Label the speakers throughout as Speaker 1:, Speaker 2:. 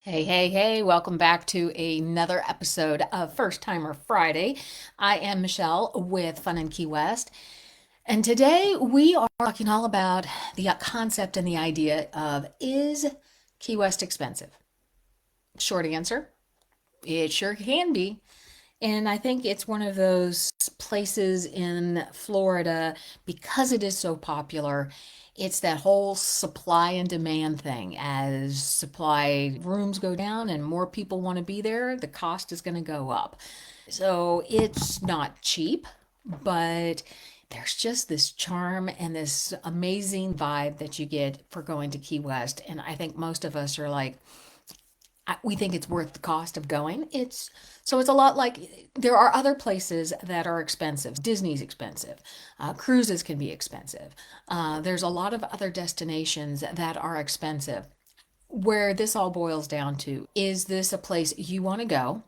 Speaker 1: Hey, hey, hey, welcome back to another episode of First Timer Friday. I am Michelle with Fun in Key West, and today we are talking all about the concept and the idea of is Key West expensive? Short answer, it sure can be. And I think it's one of those places in Florida because it is so popular. It's that whole supply and demand thing. As supply rooms go down and more people want to be there, the cost is going to go up. So it's not cheap, but there's just this charm and this amazing vibe that you get for going to Key West. And I think most of us are like, we think it's worth the cost of going. It's a lot like there are other places that are expensive. Disney's expensive. Cruises can be expensive. There's a lot of other destinations that are expensive. Where this all boils down to is this a place you want to go?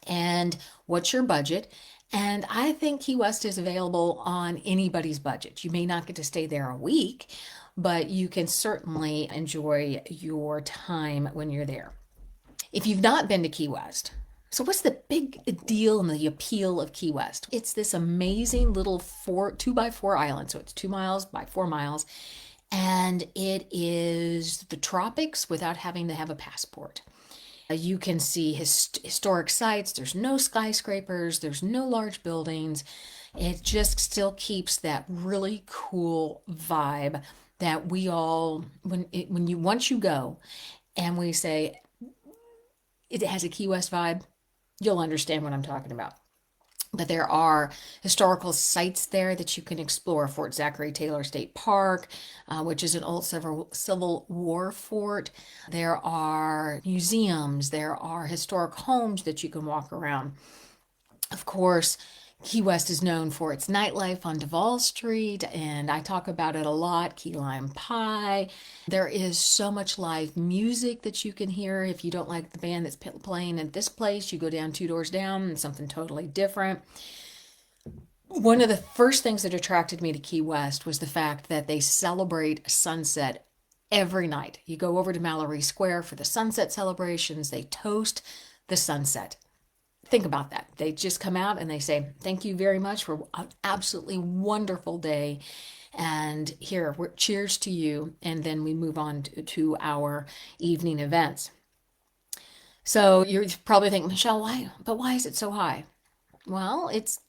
Speaker 1: And what's your budget? And I think Key West is available on anybody's budget. You may not get to stay there a week, but you can certainly enjoy your time when you're there. If you've not been to Key West, so what's the big deal and the appeal of Key West? It's this amazing little 2 by 4 island. So it's 2 miles by 4 miles. And it is the tropics without having to have a passport. You can see historic sites. There's no skyscrapers. There's no large buildings. It just still keeps that really cool vibe that we all, once you go and we say, it has a Key West vibe, you'll understand what I'm talking about. But there are historical sites there that you can explore. Fort Zachary Taylor State Park, which is an old Civil War fort. There are museums. There are historic homes that you can walk around. Of course, Key West is known for its nightlife on Duval Street, and I talk about it a lot. Key Lime Pie. There is so much live music that you can hear. If you don't like the band that's playing at this place, you go down 2 doors down and something totally different. One of the first things that attracted me to Key West was the fact that they celebrate sunset every night. You go over to Mallory Square for the sunset celebrations, they toast the sunset. Think about that. They just come out and they say, thank you very much for an absolutely wonderful day. And here, cheers to you. And then we move on to our evening events. So you're probably thinking, Michelle, why? But why is it so high? Well, it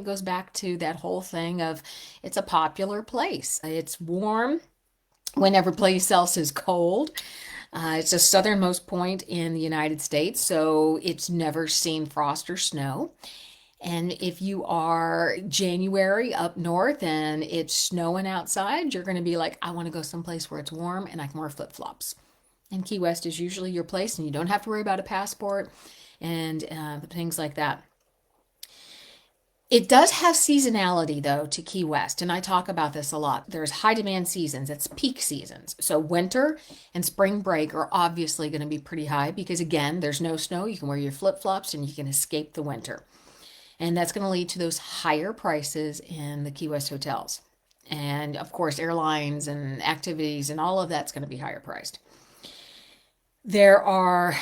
Speaker 1: goes back to that whole thing of it's a popular place. It's warm when every place else is cold. It's the southernmost point in the United States, so it's never seen frost or snow. And if you are January up north and it's snowing outside, you're going to be like, I want to go someplace where it's warm and I can wear flip-flops. And Key West is usually your place, and you don't have to worry about a passport and things like that. It does have seasonality though to Key West, and I talk about this a lot. There's high demand seasons, it's peak seasons. So winter and spring break are obviously going to be pretty high because again, there's no snow. You can wear your flip-flops and you can escape the winter. And that's going to lead to those higher prices in the Key West hotels. And of course, airlines and activities and all of that's going to be higher priced. There are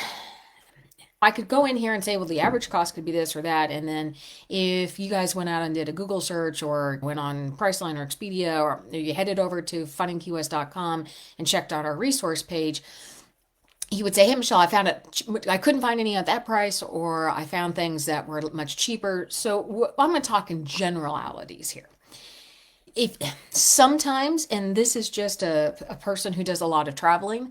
Speaker 1: I could go in here and say, well, the average cost could be this or that. And then if you guys went out and did a Google search or went on Priceline or Expedia, or you headed over to FunInKeyWest.com and checked out our resource page, you would say, hey, Michelle, I found it. I couldn't find any at that price, or I found things that were much cheaper. So I'm going to talk in generalities here. If sometimes, and this is just a person who does a lot of traveling,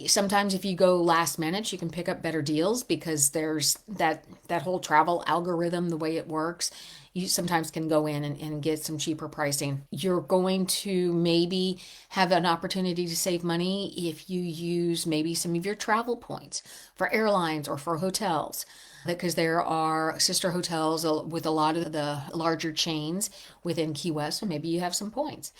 Speaker 1: sometimes if you go last minute, you can pick up better deals because there's that whole travel algorithm, the way it works. You sometimes can go in and get some cheaper pricing. You're going to maybe have an opportunity to save money if you use maybe some of your travel points for airlines or for hotels, because there are sister hotels with a lot of the larger chains within Key West, so maybe you have some points.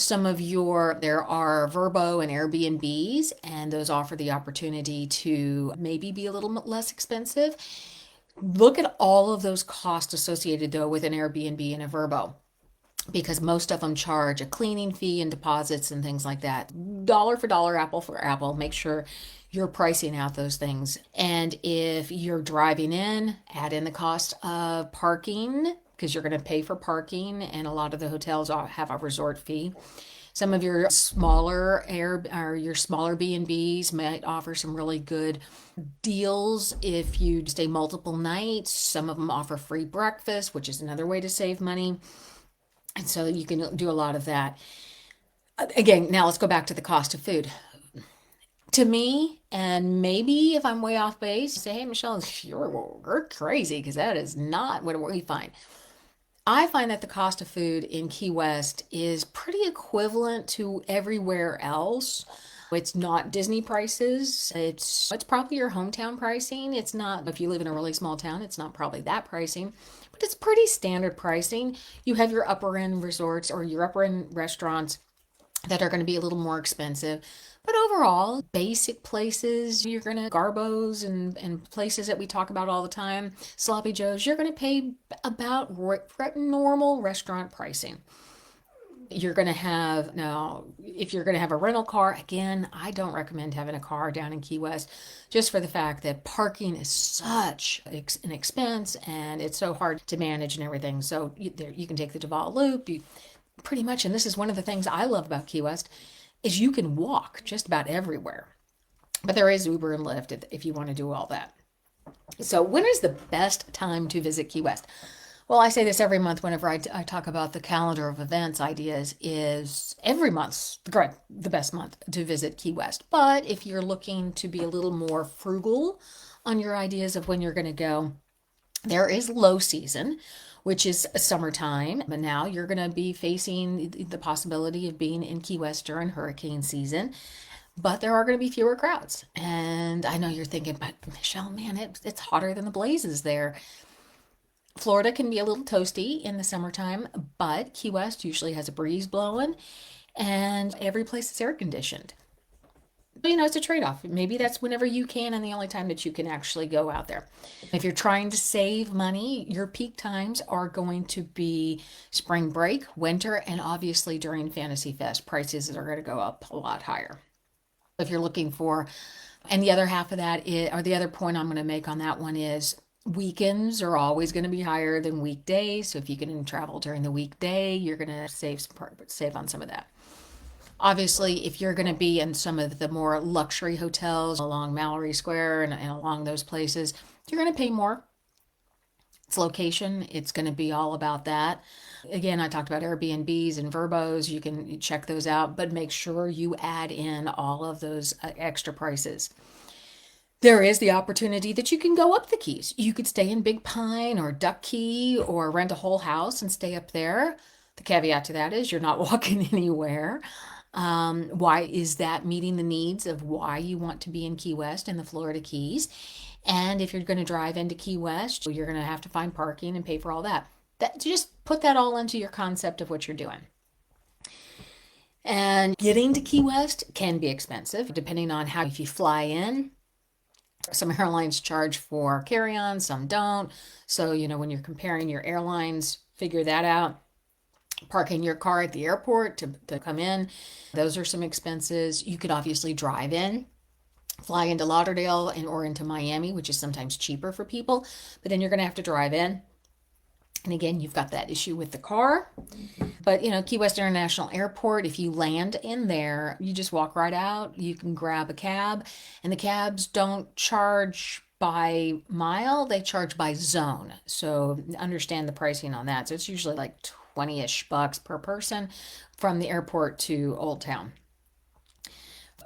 Speaker 1: There are Vrbo and Airbnbs, and those offer the opportunity to maybe be a little less expensive. Look at all of those costs associated though with an Airbnb and a Vrbo. because most of them charge a cleaning fee and deposits and things like that. Dollar for dollar, apple for apple. Make sure you're pricing out those things. And if you're driving in, add in the cost of parking because you're going to pay for parking, and a lot of the hotels have a resort fee. Some of your smaller air or your smaller B&Bs might offer some really good deals if you stay multiple nights. Some of them offer free breakfast, which is another way to save money. And so you can do a lot of that. Again, now let's go back to the cost of food. To me, and maybe if I'm way off base, say, hey, Michelle, you're crazy because that is not what we find. I find that the cost of food in Key West is pretty equivalent to everywhere else. It's not Disney prices. It's probably your hometown pricing. It's not, if you live in a really small town, it's not probably that pricing, but it's pretty standard pricing. You have your upper end resorts or your upper end restaurants that are going to be a little more expensive. But overall, basic places, you're going to Garbos and places that we talk about all the time, Sloppy Joe's, you're going to pay about normal restaurant pricing. You're going to have, now, if you're going to have a rental car, again, I don't recommend having a car down in Key West just for the fact that parking is such an expense and it's so hard to manage and everything. So you can take the Duval Loop, pretty much, and this is one of the things I love about Key West, is you can walk just about everywhere. But there is Uber and Lyft if you want to do all that. So when is the best time to visit Key West? Well, I say this every month whenever I talk about the calendar of events ideas is every month's the best month to visit Key West. But if you're looking to be a little more frugal on your ideas of when you're going to go, there is low season, which is summertime. But now you're going to be facing the possibility of being in Key West during hurricane season. But there are going to be fewer crowds. And I know you're thinking, but Michelle, man, it's hotter than the blazes there. Florida can be a little toasty in the summertime, but Key West usually has a breeze blowing and every place is air conditioned. But, it's a trade-off. Maybe that's whenever you can and the only time that you can actually go out there. If you're trying to save money, your peak times are going to be spring break, winter, and obviously during Fantasy Fest. Prices are going to go up a lot higher. If you're looking for, and the other half of that is, or the other point I'm going to make on that one is weekends are always going to be higher than weekdays. So if you can travel during the weekday, you're going to save on some of that. Obviously, if you're going to be in some of the more luxury hotels along Mallory Square and along those places, you're going to pay more. It's location. It's going to be all about that. Again, I talked about Airbnbs and Verbos. You can check those out, but make sure you add in all of those extra prices. There is the opportunity that you can go up the Keys. You could stay in Big Pine or Duck Key or rent a whole house and stay up there. The caveat to that is you're not walking anywhere. Why is that meeting the needs of why you want to be in Key West and the Florida Keys? And if you're going to drive into Key West, you're going to have to find parking and pay for all that. Just put that all into your concept of what you're doing. And getting to Key West can be expensive depending on how, if you fly in. Some airlines charge for carry-on, some don't. So, when you're comparing your airlines, figure that out. Parking your car at the airport to come in, those are some expenses. You could obviously drive in, fly into Lauderdale or into Miami, which is sometimes cheaper for people, but then you're going to have to drive in. And again, you've got that issue with the car. But, Key West International Airport, if you land in there, you just walk right out. You can grab a cab, and the cabs don't charge by mile, they charge by zone. So understand the pricing on that. So it's usually like 20-ish bucks per person from the airport to Old Town.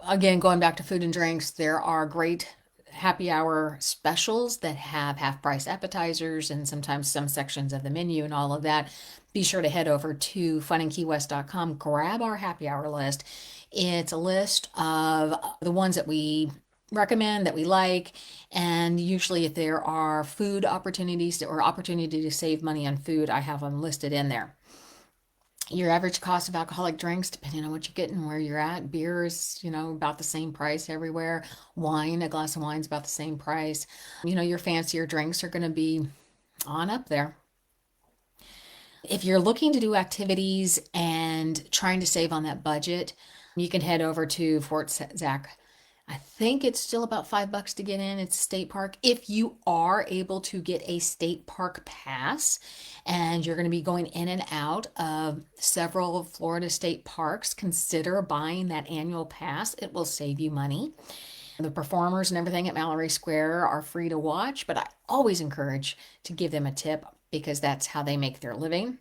Speaker 1: Again, going back to food and drinks, there are great happy hour specials that have half price appetizers and sometimes some sections of the menu and all of that. Be sure to head over to FunInKeyWest.com, grab our happy hour list. It's a list of the ones that we recommend, that we like, and usually if there are food opportunities or opportunity to save money on food, I have them listed in there. Your average cost of alcoholic drinks, depending on what you're getting, where you're at. Beer is, about the same price everywhere. Wine, a glass of wine is about the same price. Your fancier drinks are going to be on up there. If you're looking to do activities and trying to save on that budget, you can head over to Fort Zach. I think it's still about $5 to get in. It's a state park. If you are able to get a state park pass and you're going to be going in and out of several Florida state parks, consider buying that annual pass. It will save you money. The performers and everything at Mallory Square are free to watch, but I always encourage to give them a tip because that's how they make their living.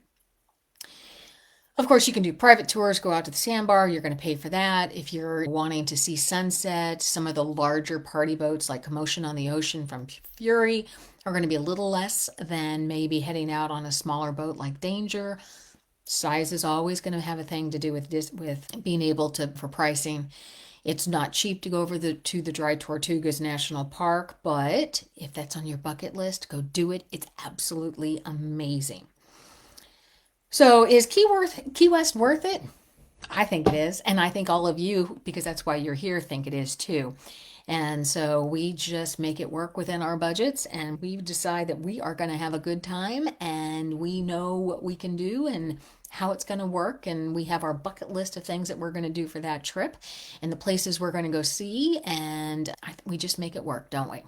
Speaker 1: Of course, you can do private tours, go out to the sandbar. You're going to pay for that. If you're wanting to see sunset, some of the larger party boats like Commotion on the Ocean from Fury are going to be a little less than maybe heading out on a smaller boat like Danger. Size is always going to have a thing to do with this, with being able to for pricing. It's not cheap to go over to the Dry Tortugas National Park, but if that's on your bucket list, go do it. It's absolutely amazing. So is Key West worth it? I think it is. And I think all of you, because that's why you're here, think it is too. And so we just make it work within our budgets and we decide that we are going to have a good time and we know what we can do and how it's going to work. And we have our bucket list of things that we're going to do for that trip and the places we're going to go see. And we just make it work, don't we?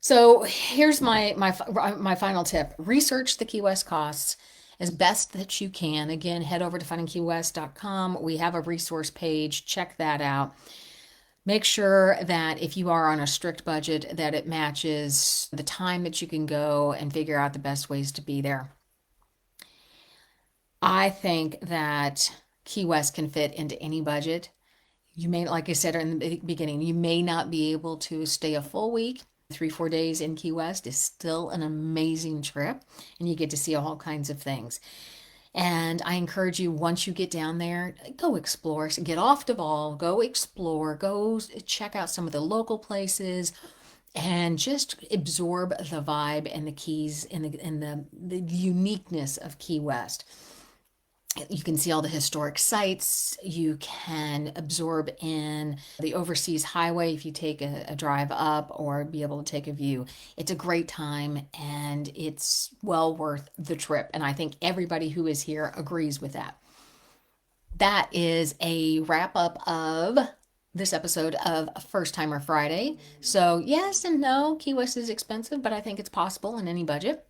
Speaker 1: So here's my final tip. Research the Key West costs as best that you can. Again, head over to FunInKeyWest.com. We have a resource page. Check that out. Make sure that if you are on a strict budget, that it matches the time that you can go and figure out the best ways to be there. I think that Key West can fit into any budget. You may, like I said in the beginning, you may not be able to stay a full week. 3-4 days in Key West is still an amazing trip, and you get to see all kinds of things. And I encourage you, once you get down there, go explore. So get off Duval, go explore, go check out some of the local places, and just absorb the vibe and the Keys and the uniqueness of Key West. You can see all the historic sites. You can absorb in the overseas highway if you take a drive up or be able to take a view. It's a great time and it's well worth the trip. And I think everybody who is here agrees with that. That is a wrap up of this episode of First Timer Friday. So yes and no, Key West is expensive, but I think it's possible in any budget.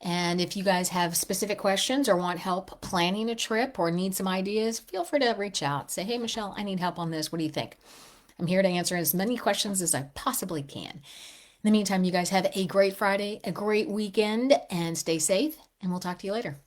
Speaker 1: And if you guys have specific questions or want help planning a trip or need some ideas, feel free to reach out. Say, hey, Michelle, I need help on this. What do you think? I'm here to answer as many questions as I possibly can. In the meantime, you guys have a great Friday, a great weekend, and stay safe, and we'll talk to you later.